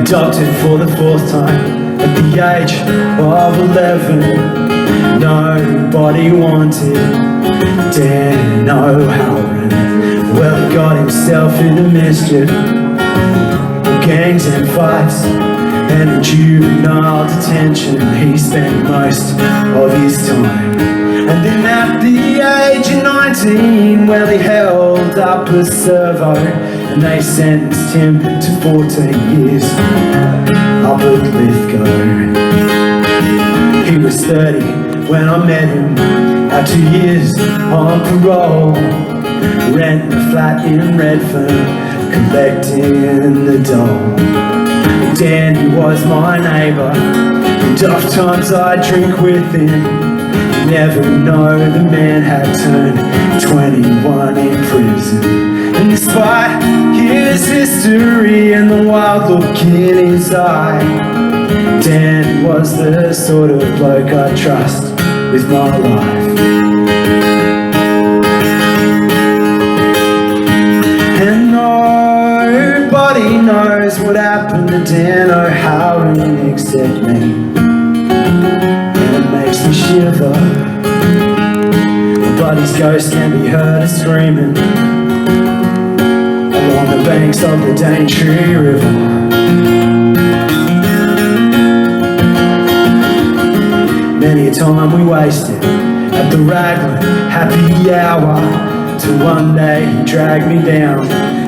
adopted for the fourth time at the age of 11. Nobody wanted Dan O'Halloran. Well, he got himself into mischief, gangs and fights, and in juvenile detention he spent most of his time. And then at the age of 19, well, he held up a servo and they sentenced him to 14 years up at Lithgow. He was 30 when I met him, out 2 years on parole, renting a flat in Redfern, collecting the dole. Dan, he was my neighbour, and oft times I'd drink with him. Never know the man had turned 21 in prison. And despite his history and the wild look in his eye, Dan was the sort of bloke I trust with my life. And nobody knows what happened to Dan O'Halloran except me. Makes me shiver. My buddy's ghost can be heard screaming along the banks of the Daintree River. Many a time we wasted at the Raglan happy hour, till one day he dragged me down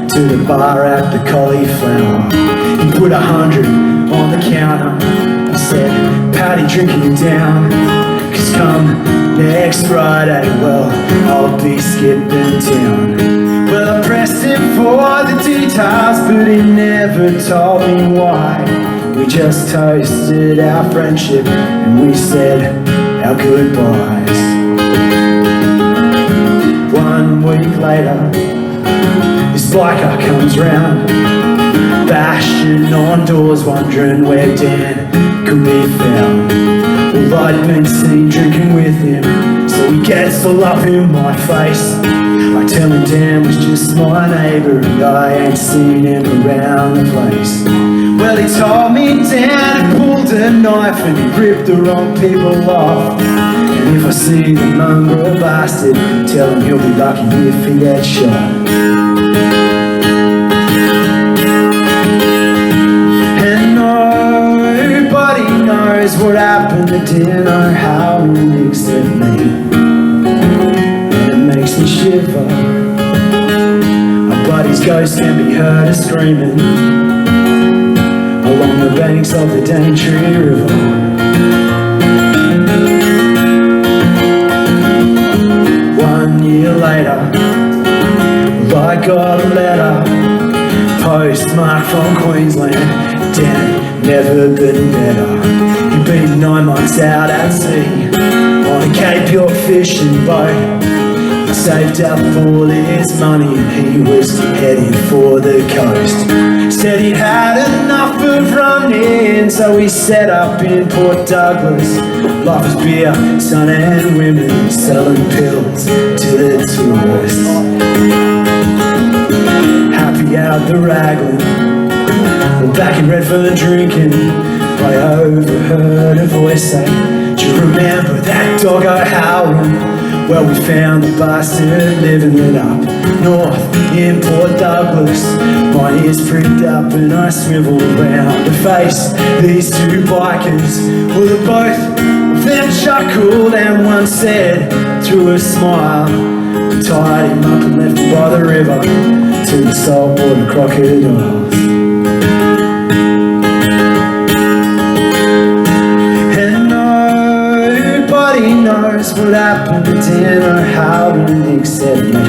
to the bar at the Cauliflower. He put 100 on the counter. Said, Paddy, drinking you down, 'cause come next Friday, well, I'll be skipping town. Well, I pressed him for the details, but he never told me why. We just toasted our friendship and we said our goodbyes. 1 week later, this biker comes round, bashing on doors, wondering where Dan could be found. Well, I'd been seen drinking with him, so he gets all up in my face. I tell him Dan was just my neighbour and I ain't seen him around the place. Well, he told me Dan had pulled a knife and he ripped the wrong people off. And if I see the mongrel bastard, tell him he'll be lucky if he gets shot. What happened to Dan O'Halloran except me, and it makes me shiver. My buddy's ghost can be heard screaming along the banks of the Daintree River. 1 year later, I got a letter postmarked from Queensland. Dan, never been better. He'd been 9 months out at sea on a Cape York fishing boat. He saved up all his money and he was heading for the coast. Said he'd had enough of running, so he set up in Port Douglas. Life was beer, sun and women, selling pills to the tourists. Happy out the Raglan, back in Redfern drinking, I overheard a voice say, do you remember that dog O'Halloran? Well, we found the bastard living it up north in Port Douglas. My ears pricked up and I swiveled round to face these two bikers. Well, the both of them chuckled and one said through a smile, we tied him up and left him by the river to the saltwater crocodiles. Nobody knows what happened to Dan O'Halloran except me.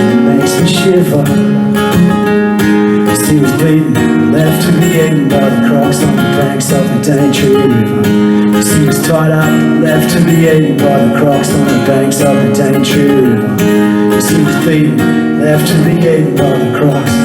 It makes me shiver, 'cause he was beaten, left to be eaten by the crocs on the banks of the Daintree River. 'Cause he was tied up, left to be eaten by the crocs on the banks of the Daintree River. 'Cause he was beaten, left to be eaten by the crocs